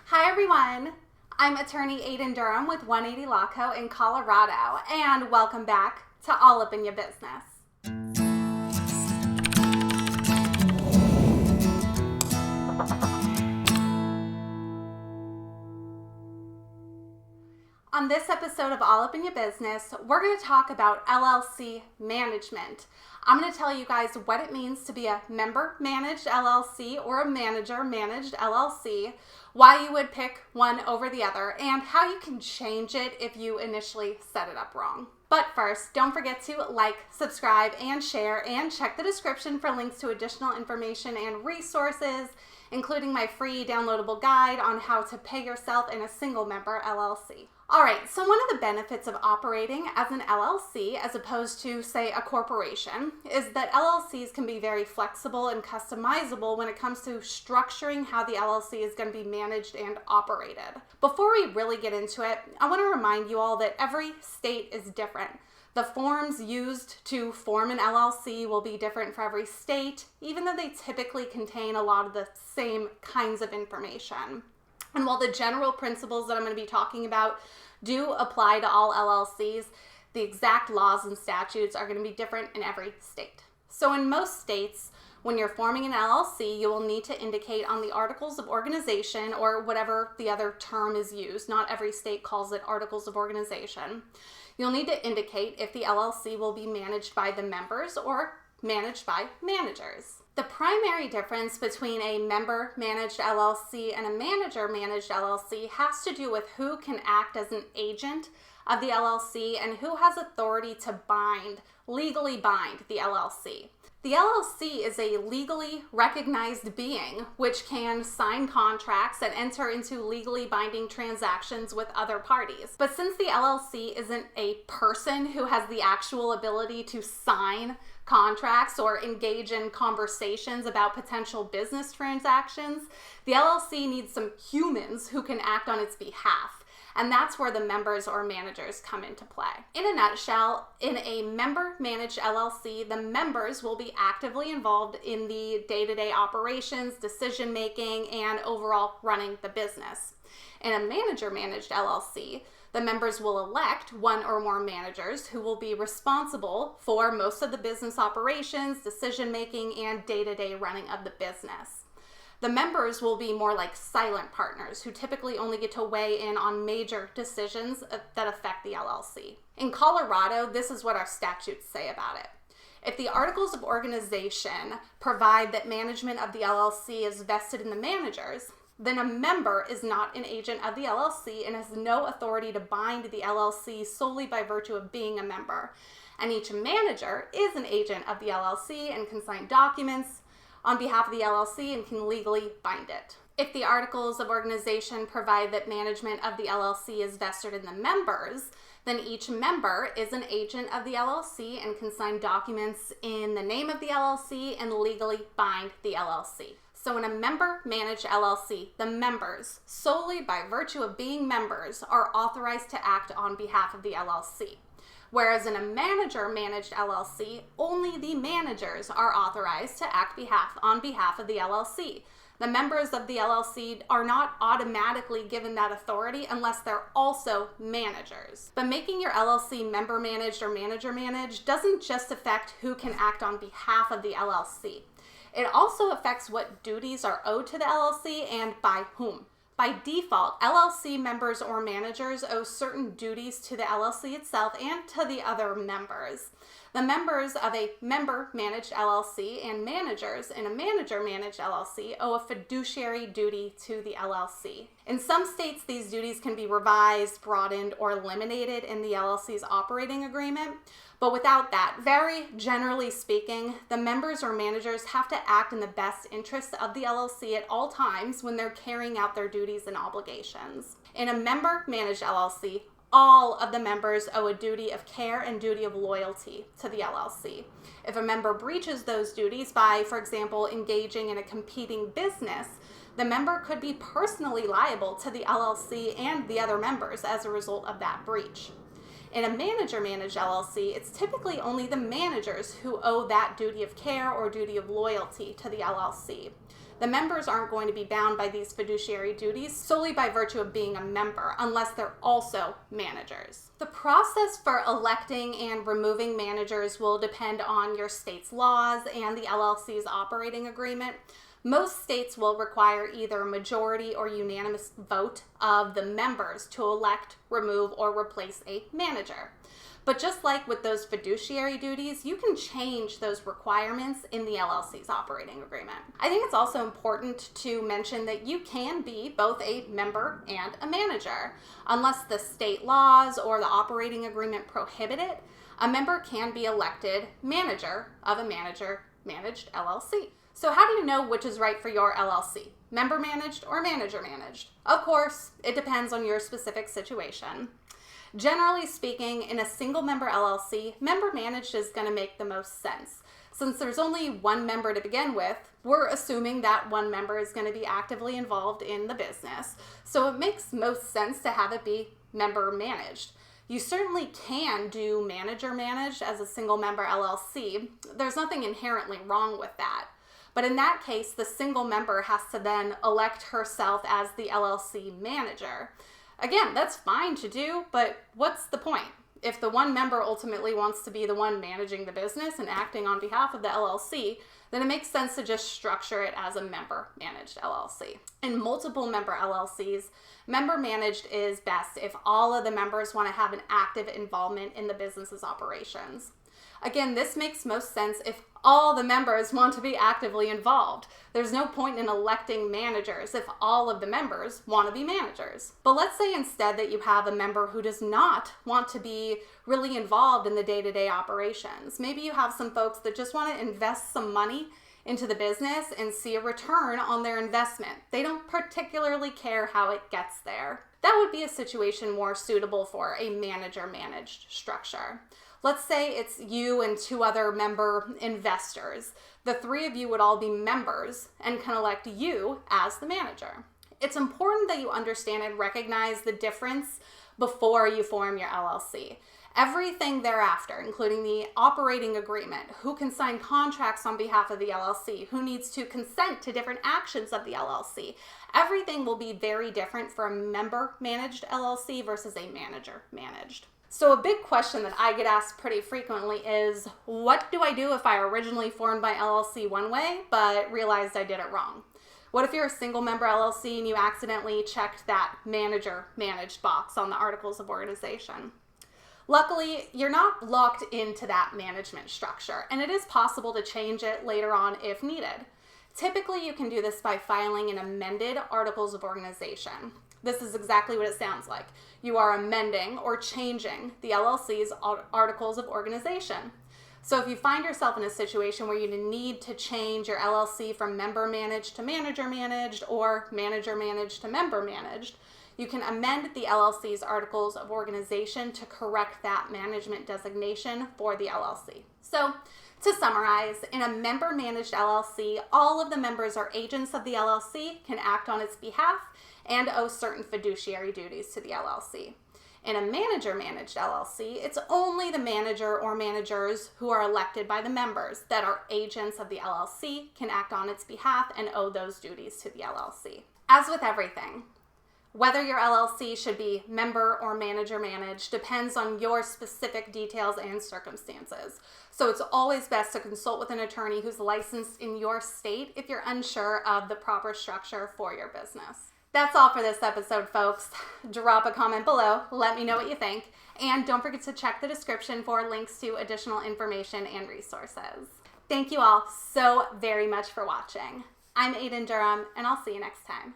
Hi everyone, I'm attorney Aiden Durham with 180 Law Co. in Colorado, and welcome back to All Up in Your Business. On this episode of All Up in Your Business, we're going to talk about LLC management. I'm going to tell you guys what it means to be a member-managed LLC or a manager-managed LLC, why you would pick one over the other, and how you can change it if you initially set it up wrong. But first, don't forget to like, subscribe, and share, and check the description for links to additional information and resources, including my free downloadable guide on how to pay yourself in a single member LLC. Alright, so one of the benefits of operating as an LLC as opposed to, say, a corporation is that LLCs can be very flexible and customizable when it comes to structuring how the LLC is going to be managed and operated. Before we really get into it, I want to remind you all that every state is different. The forms used to form an LLC will be different for every state, even though they typically contain a lot of the same kinds of information. And while the general principles that I'm going to be talking about do apply to all LLCs, the exact laws and statutes are going to be different in every state. So in most states, when you're forming an LLC, you will need to indicate on the articles of organization or whatever the other term is used. Not every state calls it articles of organization. You'll need to indicate if the LLC will be managed by the members or managed by managers. The primary difference between a member-managed LLC and a manager-managed LLC has to do with who can act as an agent of the LLC and who has authority to legally bind the LLC. The LLC is a legally recognized being which can sign contracts and enter into legally binding transactions with other parties. But since the LLC isn't a person who has the actual ability to sign contracts or engage in conversations about potential business transactions, the LLC needs some humans who can act on its behalf. And that's where the members or managers come into play. In a nutshell, in a member-managed LLC, the members will be actively involved in the day-to-day operations, decision-making, and overall running the business. In a manager-managed LLC, the members will elect one or more managers who will be responsible for most of the business operations, decision-making, and day-to-day running of the business. The members will be more like silent partners who typically only get to weigh in on major decisions that affect the LLC. In Colorado, this is what our statutes say about it. If the articles of organization provide that management of the LLC is vested in the managers, then a member is not an agent of the LLC and has no authority to bind the LLC solely by virtue of being a member. And each manager is an agent of the LLC and can sign documents on behalf of the LLC and can legally bind it. If the articles of organization provide that management of the LLC is vested in the members, then each member is an agent of the LLC and can sign documents in the name of the LLC and legally bind the LLC. So in a member-managed LLC, the members, solely by virtue of being members, are authorized to act on behalf of the LLC. Whereas in a manager-managed LLC, only the managers are authorized to act on behalf of the LLC. The members of the LLC are not automatically given that authority unless they're also managers. But making your LLC member-managed or manager-managed doesn't just affect who can act on behalf of the LLC. It also affects what duties are owed to the LLC and by whom. By default, LLC members or managers owe certain duties to the LLC itself and to the other members. The members of a member-managed LLC and managers in a manager-managed LLC owe a fiduciary duty to the LLC. In some states, these duties can be revised, broadened, or eliminated in the LLC's operating agreement. But without that, very generally speaking, the members or managers have to act in the best interest of the LLC at all times when they're carrying out their duties and obligations. In a member-managed LLC, all of the members owe a duty of care and duty of loyalty to the LLC. If a member breaches those duties by, for example, engaging in a competing business, the member could be personally liable to the LLC and the other members as a result of that breach. In a manager-managed LLC, it's typically only the managers who owe that duty of care or duty of loyalty to the LLC. The members aren't going to be bound by these fiduciary duties solely by virtue of being a member, unless they're also managers. The process for electing and removing managers will depend on your state's laws and the LLC's operating agreement. Most states will require either a majority or unanimous vote of the members to elect, remove, or replace a manager. But just like with those fiduciary duties, you can change those requirements in the LLC's operating agreement. I think it's also important to mention that you can be both a member and a manager. Unless the state laws or the operating agreement prohibit it, a member can be elected manager of a manager-managed LLC. So how do you know which is right for your LLC? Member managed or manager managed? Of course, it depends on your specific situation. Generally speaking, in a single member LLC, member managed is going to make the most sense. Since there's only one member to begin with, we're assuming that one member is going to be actively involved in the business. So it makes most sense to have it be member managed. You certainly can do manager managed as a single member LLC. There's nothing inherently wrong with that. But in that case, the single member has to then elect herself as the LLC manager. Again, that's fine to do, but what's the point? If the one member ultimately wants to be the one managing the business and acting on behalf of the LLC, then it makes sense to just structure it as a member-managed LLC. In multiple member LLCs, member-managed is best if all of the members want to have an active involvement in the business's operations. Again, this makes most sense if all the members want to be actively involved. There's no point in electing managers if all of the members want to be managers. But let's say instead that you have a member who does not want to be really involved in the day-to-day operations. Maybe you have some folks that just want to invest some money into the business and see a return on their investment. They don't particularly care how it gets there. That would be a situation more suitable for a manager-managed structure. Let's say it's you and two other member investors. The three of you would all be members and can elect you as the manager. It's important that you understand and recognize the difference before you form your LLC. Everything thereafter, including the operating agreement, who can sign contracts on behalf of the LLC, who needs to consent to different actions of the LLC, everything will be very different for a member-managed LLC versus a manager-managed. So a big question that I get asked pretty frequently is, what do I do if I originally formed my LLC one way, but realized I did it wrong? What if you're a single member LLC and you accidentally checked that manager managed box on the articles of organization? Luckily, you're not locked into that management structure, and it is possible to change it later on if needed. Typically, you can do this by filing an amended articles of organization. This is exactly what it sounds like. You are amending or changing the LLC's articles of organization. So if you find yourself in a situation where you need to change your LLC from member managed to manager managed or manager managed to member managed, you can amend the LLC's articles of organization to correct that management designation for the LLC. So to summarize, in a member-managed LLC, all of the members are agents of the LLC, can act on its behalf, and owe certain fiduciary duties to the LLC. In a manager-managed LLC, it's only the manager or managers who are elected by the members that are agents of the LLC, can act on its behalf, and owe those duties to the LLC. As with everything, whether your LLC should be member or manager managed depends on your specific details and circumstances. So it's always best to consult with an attorney who's licensed in your state if you're unsure of the proper structure for your business. That's all for this episode, folks. Drop a comment below, let me know what you think, and don't forget to check the description for links to additional information and resources. Thank you all so very much for watching. I'm Aiden Durham, and I'll see you next time.